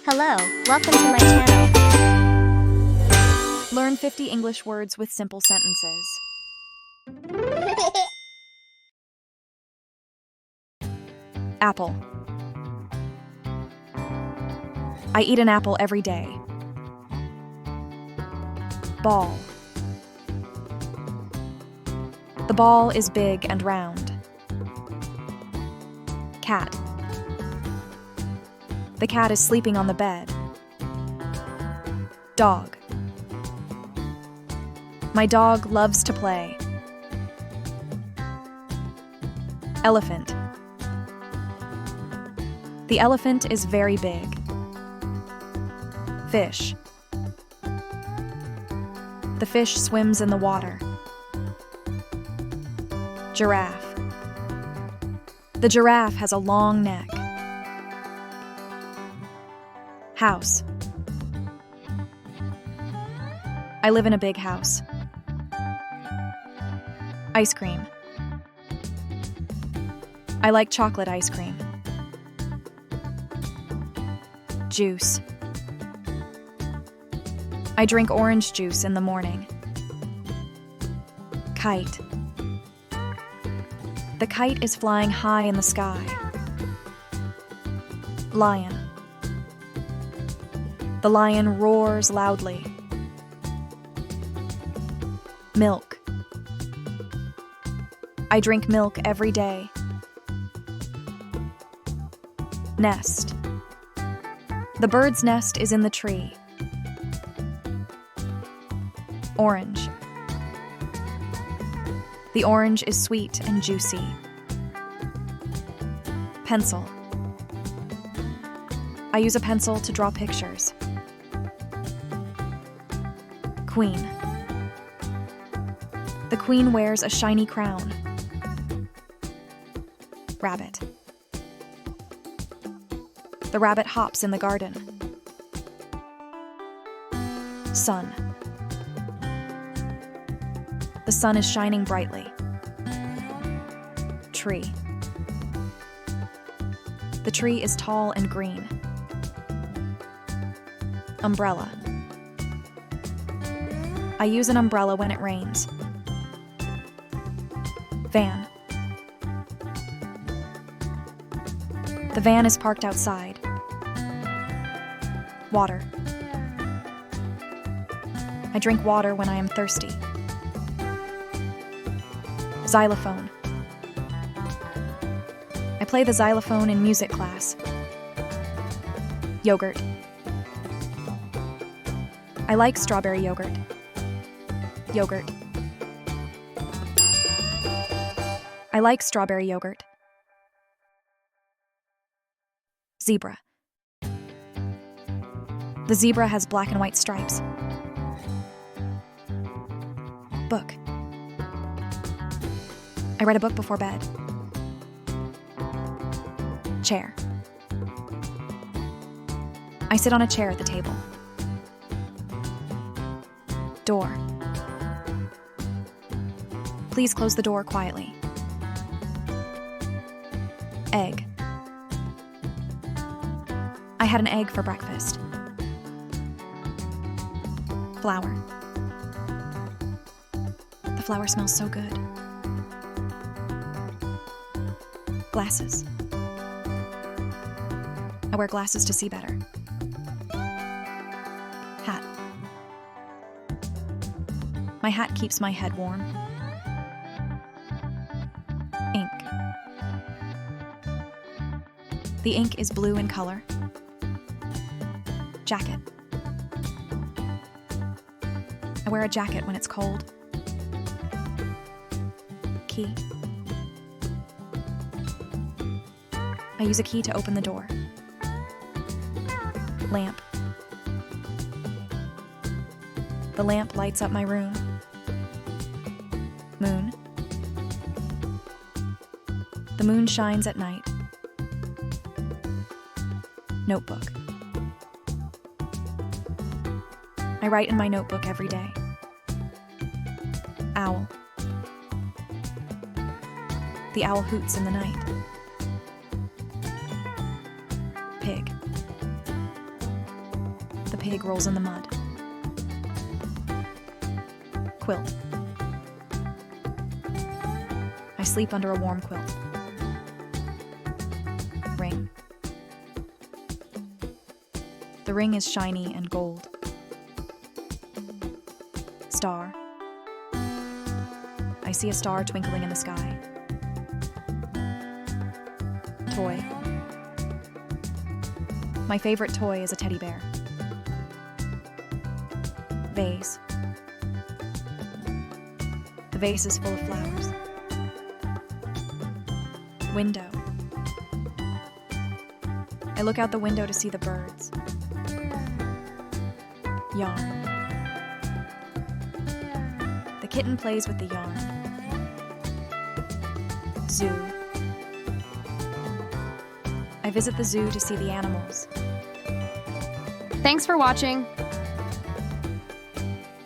Hello, welcome to my channel. Learn 50 English words with simple sentences. Apple. I eat an apple every day. Ball. The ball is big and round. Cat. The cat is sleeping on the bed. Dog. My dog loves to play. Elephant. The elephant is very big. Fish. The fish swims in the water. Giraffe. The giraffe has a long neck. House. I live in a big house. Ice cream. I like chocolate ice cream. Juice. I drink orange juice in the morning. Kite. The kite is flying high in the sky. Lion. The lion roars loudly. Milk. I drink milk every day. Nest. The bird's nest is in the tree. Orange. The orange is sweet and juicy. Pencil. I use a pencil to draw pictures. Queen. The queen wears a shiny crown. Rabbit. The rabbit hops in the garden. Sun. The sun is shining brightly. Tree. The tree is tall and green. Umbrella. I use an umbrella when it rains. Van. The van is parked outside. Water. I drink water when I am thirsty. Xylophone. I play the xylophone in music class. Yogurt. I like strawberry yogurt. Yogurt. I like strawberry yogurt. Zebra. The zebra has black and white stripes. Book. I read a book before bed. Chair. I sit on a chair at the table. Door. Please close the door quietly. Egg. I had an egg for breakfast. Flower. The flower smells so good. Glasses. I wear glasses to see better. Hat. My hat keeps my head warm. Ink. The ink is blue in color. Jacket. I wear a jacket when it's cold. Key. I use a key to open the door. Lamp. The lamp lights up my room. Moon. The moon shines at night. Notebook. I write in my notebook every day. Owl. The owl hoots in the night. Pig. The pig rolls in the mud. Quilt. I sleep under a warm quilt. Ring. The ring is shiny and gold. Star. I see a star twinkling in the sky. Toy. My favorite toy is a teddy bear. Vase. The vase is full of flowers. Window. I look out the window to see the birds. Yarn. The kitten plays with the yarn. Zoo. I visit the zoo to see the animals. Thanks for watching.